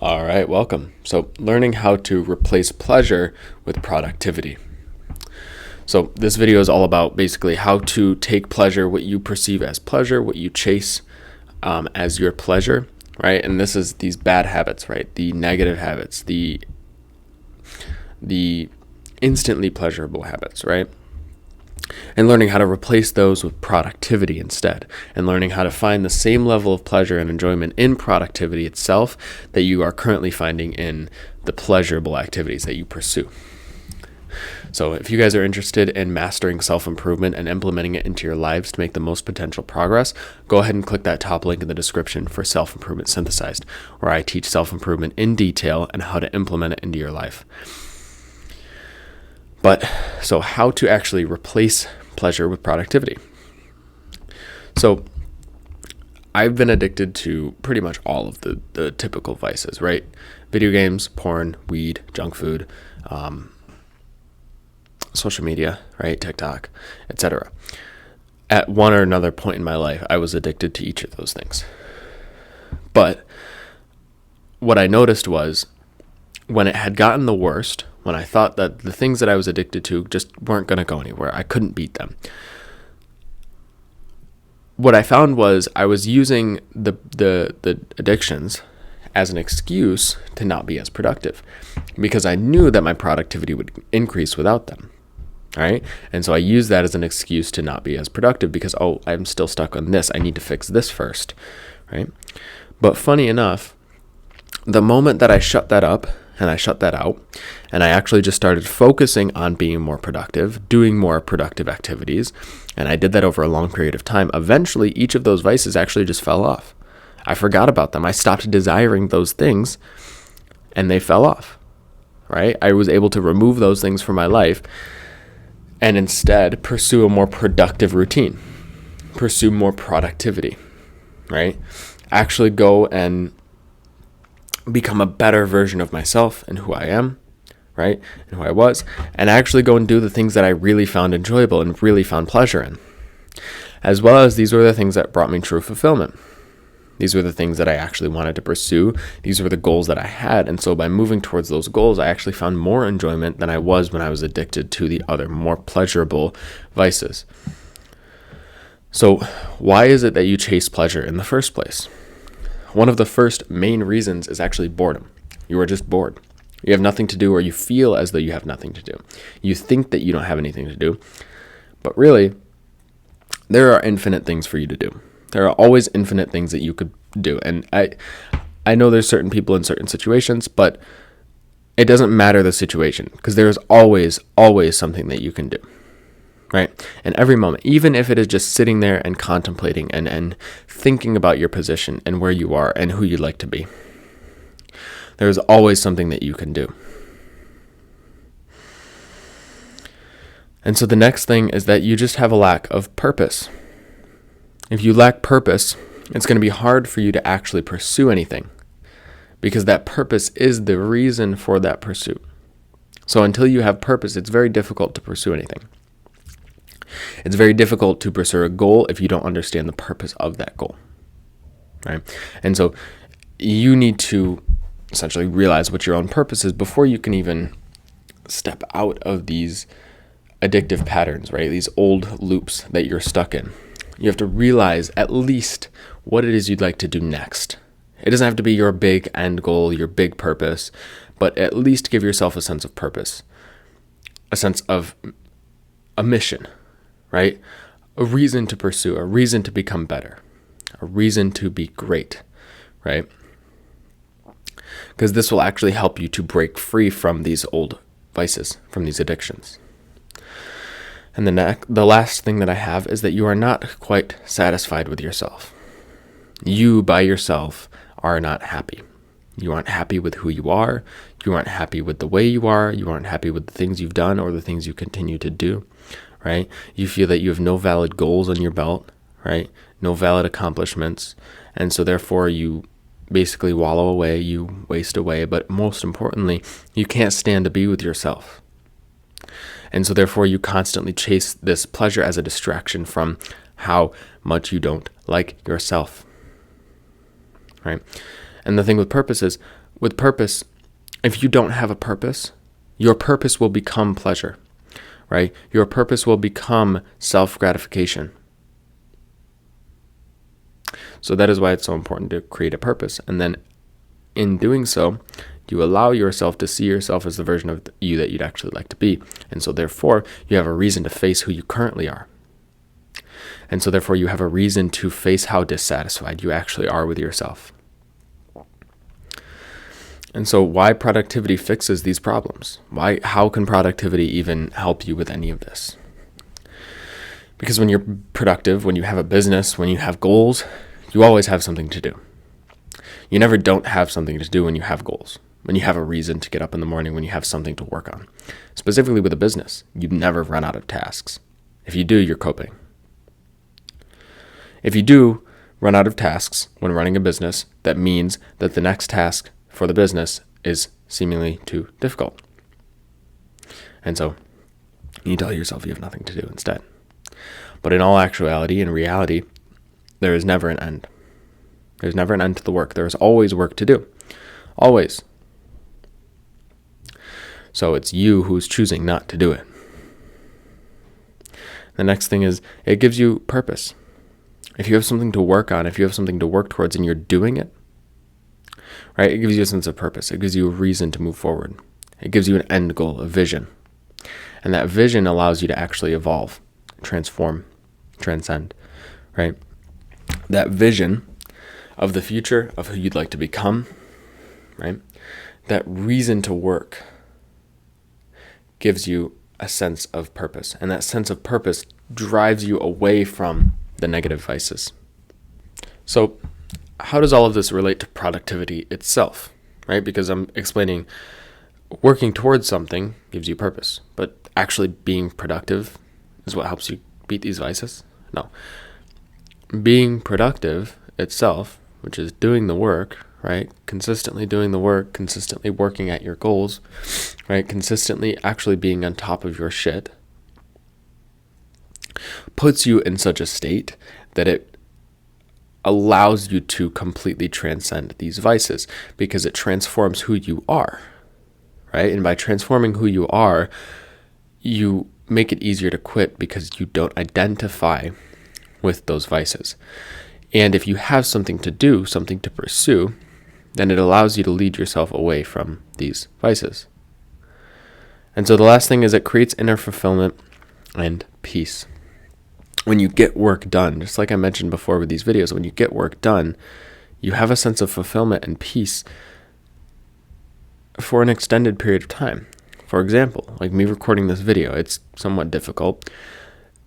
All right, welcome. So, learning how to replace pleasure with productivity. So, this video is all about basically how to take pleasure, what you perceive as pleasure, what you chase as your pleasure, right? And this is these bad habits, right? The negative habits, the instantly pleasurable habits, right? And learning how to replace those with productivity instead, and learning how to find the same level of pleasure and enjoyment in productivity itself that you are currently finding in the pleasurable activities that you pursue. So if you guys are interested in mastering self-improvement and implementing it into your lives to make the most potential progress, go ahead and click that top link in the description for Self-Improvement Synthesized, where I teach self-improvement in detail and how to implement it into your life. So how to actually replace pleasure with productivity. So I've been addicted to pretty much all of the typical vices, right? Video games, porn, weed, junk food, social media, right? TikTok, etc. At one or another point in my life, I was addicted to each of those things. But what I noticed was when it had gotten the worst, when I thought that the things that I was addicted to just weren't going to go anywhere, I couldn't beat them. What I found was I was using the addictions as an excuse to not be as productive, because I knew that my productivity would increase without them. All right. And so I used that as an excuse to not be as productive because, I'm still stuck on this. I need to fix this first. Right. But funny enough, the moment that I shut that up and I shut that out, and I actually just started focusing on being more productive, doing more productive activities, and I did that over a long period of time, eventually each of those vices actually just fell off. I forgot about them. I stopped desiring those things, and they fell off, right? I was able to remove those things from my life and instead pursue a more productive routine, pursue more productivity, right? Actually go and become a better version of myself and who I am, right? And who I was, and actually go and do the things that I really found enjoyable and really found pleasure in. As well as these were the things that brought me true fulfillment. These were the things that I actually wanted to pursue. These were the goals that I had. And so by moving towards those goals, I actually found more enjoyment than I was when I was addicted to the other more pleasurable vices. So why is it that you chase pleasure in the first place? One of the first main reasons is actually boredom. You are just bored. You have nothing to do, or you feel as though you have nothing to do. You think that you don't have anything to do, but really, there are infinite things for you to do. There are always infinite things that you could do. And I know there's certain people in certain situations, but it doesn't matter the situation, because there's always something that you can do. Right? And every moment, even if it is just sitting there and contemplating and thinking about your position and where you are and who you'd like to be, there's always something that you can do. And so the next thing is that you just have a lack of purpose. If you lack purpose, it's going to be hard for you to actually pursue anything, because that purpose is the reason for that pursuit. So until you have purpose, it's very difficult to pursue anything. It's very difficult to pursue a goal if you don't understand the purpose of that goal, right? And so you need to essentially realize what your own purpose is before you can even step out of these addictive patterns, right? These old loops that you're stuck in. You have to realize at least what it is you'd like to do next. It doesn't have to be your big end goal, your big purpose, but at least give yourself a sense of purpose, a sense of a mission, right? A reason to pursue, a reason to become better, a reason to be great, right? Because this will actually help you to break free from these old vices, from these addictions. And the last thing that I have is that you are not quite satisfied with yourself. You by yourself are not happy. You aren't happy with who you are. You aren't happy with the way you are. You aren't happy with the things you've done or the things you continue to do, right? You feel that you have no valid goals on your belt, right? No valid accomplishments. And so therefore you basically wallow away, you waste away, but most importantly, you can't stand to be with yourself. And so therefore you constantly chase this pleasure as a distraction from how much you don't like yourself, right? And the thing with purpose is with purpose, if you don't have a purpose, your purpose will become pleasure, right? Your purpose will become self-gratification. So that is why it's so important to create a purpose. And then in doing so, you allow yourself to see yourself as the version of you that you'd actually like to be. And so therefore, you have a reason to face who you currently are. And so therefore, you have a reason to face how dissatisfied you actually are with yourself. And so why productivity fixes these problems? How can productivity even help you with any of this? Because when you're productive, when you have a business, when you have goals, you always have something to do. You never don't have something to do when you have goals, when you have a reason to get up in the morning, when you have something to work on. Specifically with a business, you never run out of tasks. If you do, you're coping. If you do run out of tasks when running a business, that means that the next task for the business is seemingly too difficult. And so you tell yourself you have nothing to do instead. But in all actuality, in reality, there is never an end. There's never an end to the work. There is always work to do. Always. So it's you who's choosing not to do it. The next thing is it gives you purpose. If you have something to work on, if you have something to work towards and you're doing it, right, it gives you a sense of purpose. It gives you a reason to move forward. It gives you an end goal, a vision. And that vision allows you to actually evolve, transform, transcend, right? That vision of the future, of who you'd like to become, right? That reason to work gives you a sense of purpose. And that sense of purpose drives you away from the negative vices. So how does all of this relate to productivity itself, right? Because I'm explaining working towards something gives you purpose, but actually being productive is what helps you beat these vices? No. Being productive itself, which is doing the work, right? Consistently doing the work, consistently working at your goals, right? Consistently actually being on top of your shit puts you in such a state that it allows you to completely transcend these vices because it transforms who you are, right? And by transforming who you are, you make it easier to quit because you don't identify with those vices. And if you have something to do, something to pursue, then it allows you to lead yourself away from these vices. And so the last thing is it creates inner fulfillment and peace. When you get work done, just like I mentioned before with these videos, when you get work done, you have a sense of fulfillment and peace for an extended period of time. For example, like me recording this video, it's somewhat difficult,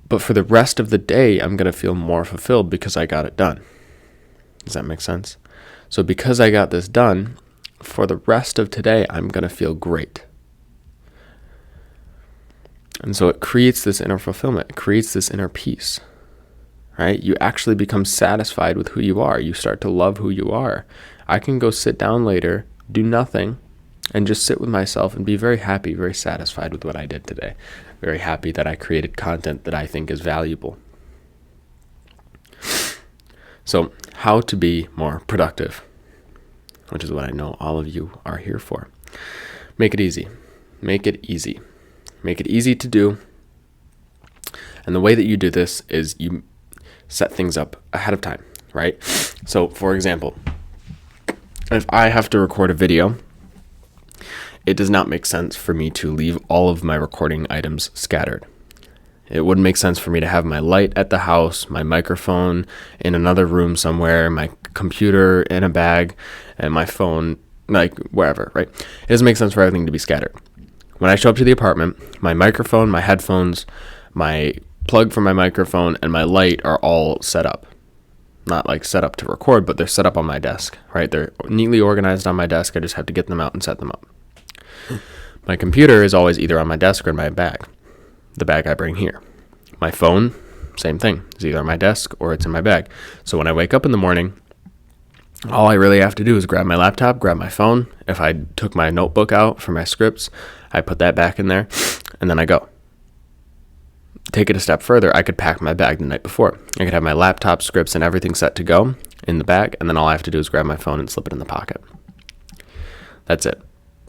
but for the rest of the day, I'm going to feel more fulfilled because I got it done. Does that make sense? So because I got this done, for the rest of today, I'm going to feel great. And so it creates this inner fulfillment. It creates this inner peace, right? You actually become satisfied with who you are. You start to love who you are. I can go sit down later, do nothing, and just sit with myself and be very happy, very satisfied with what I did today. Very happy that I created content that I think is valuable. So how to be more productive, which is what I know all of you are here for. Make it easy. Make it easy. Make it easy to do. And the way that you do this is you set things up ahead of time, right? So for example, if I have to record a video, it does not make sense for me to leave all of my recording items scattered. It wouldn't make sense for me to have my light at the house, my microphone in another room somewhere, my computer in a bag, and my phone like wherever, right? It doesn't make sense for everything to be scattered. When I show up to the apartment, my microphone, my headphones, my plug for my microphone, and my light are all set up. Not like set up to record, but they're set up on my desk, right? They're neatly organized on my desk. I just have to get them out and set them up. My computer is always either on my desk or in my bag, the bag I bring here. My phone, same thing. It's either on my desk or it's in my bag. So when I wake up in the morning, all I really have to do is grab my laptop, grab my phone. If I took my notebook out for my scripts, I put that back in there, and then I go. Take it a step further, I could pack my bag the night before. I could have my laptop, scripts, and everything set to go in the bag, and then all I have to do is grab my phone and slip it in the pocket. That's it,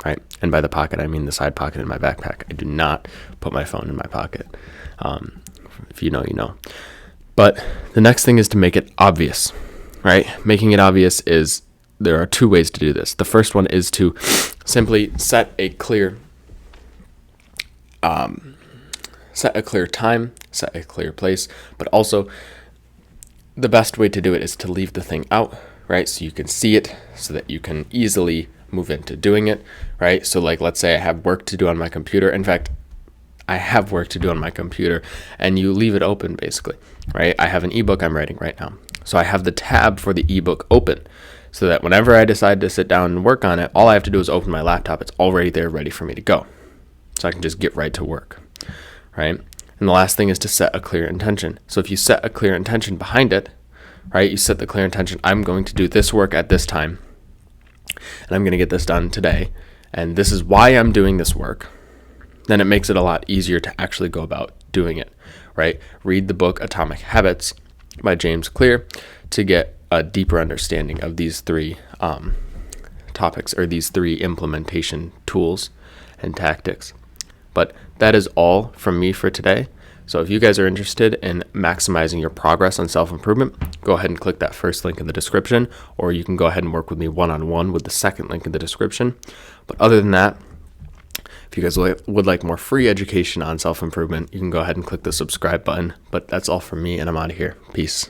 right? And by the pocket, I mean the side pocket in my backpack. I do not put my phone in my pocket. If you know, you know. But the next thing is to make it obvious, right? Making it obvious is, there are two ways to do this. The first one is to simply set a clear time, set a clear place, but also the best way to do it is to leave the thing out, right? So you can see it, so that you can easily move into doing it, right? So like, let's say I have work to do on my computer. In fact, I have work to do on my computer, and you leave it open basically, right? I have an ebook I'm writing right now. So I have the tab for the ebook open, so that whenever I decide to sit down and work on it, all I have to do is open my laptop. It's already there ready for me to go. So I can just get right to work, right? And the last thing is to set a clear intention. So if you set a clear intention behind it, right? You set the clear intention, I'm going to do this work at this time, and I'm going to get this done today, and this is why I'm doing this work. Then it makes it a lot easier to actually go about doing it, right? Read the book Atomic Habits by James Clear to get a deeper understanding of these three topics, or these three implementation tools and tactics. But that is all from me for today. So if you guys are interested in maximizing your progress on self-improvement, go ahead and click that first link in the description, or you can go ahead and work with me one-on-one with the second link in the description. But other than that, if you guys would like more free education on self-improvement, you can go ahead and click the subscribe button. But that's all from me, and I'm out of here. Peace.